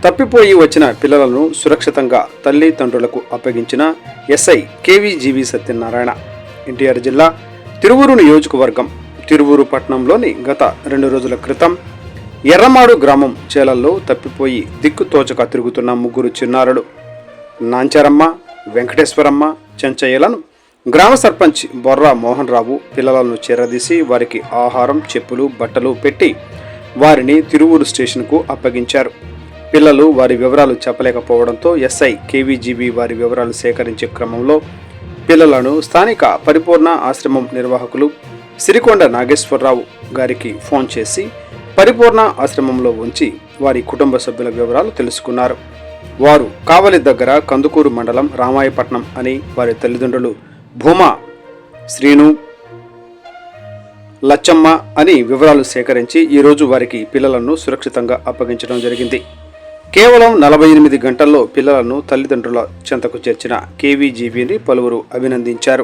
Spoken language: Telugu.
తప్పిపోయి వచ్చిన పిల్లలను సురక్షితంగా తల్లిదండ్రులకు అప్పగించిన ఎస్ఐ కేవీజీవి సత్యనారాయణ. ఎన్టీఆర్ జిల్లా తిరువూరు నియోజకవర్గం తిరువూరు పట్టణంలోని గత 2 రోజుల క్రితం ఎర్రమాడు గ్రామం చేలల్లో తప్పిపోయి దిక్కుతోచక తిరుగుతున్న 3 చిన్నారులు నాంచారమ్మ, వెంకటేశ్వరమ్మ, చెంచయ్యలను గ్రామ సర్పంచ్ బొర్రా మోహన్ రావు పిల్లలను చేరదీసి వారికి ఆహారం, చెప్పులు, బట్టలు పెట్టి వారిని తిరువూరు స్టేషన్కు అప్పగించారు. పిల్లలు వారి వివరాలు చెప్పలేకపోవడంతో ఎస్ఐ కేవీజీబీ వారి వివరాలు సేకరించే క్రమంలో పిల్లలను స్థానిక పరిపూర్ణ ఆశ్రమం నిర్వాహకులు సిరికొండ నాగేశ్వరరావు గారికి ఫోన్ చేసి పరిపూర్ణ ఆశ్రమంలో ఉంచి వారి కుటుంబ సభ్యుల వివరాలు తెలుసుకున్నారు. వారు కావలి దగ్గర కందుకూరు మండలం రామాయపట్నం అని వారి తల్లిదండ్రులు భూమా, శ్రీను, లచ్చమ్మ అని వివరాలు సేకరించి ఈరోజు వారికి పిల్లలను సురక్షితంగా అప్పగించడం జరిగింది. కేవలం 48 గంటల్లో పిల్లలను తల్లిదండ్రుల చెంతకు చేర్చిన కేవీజీబీని పలువురు అభినందించారు.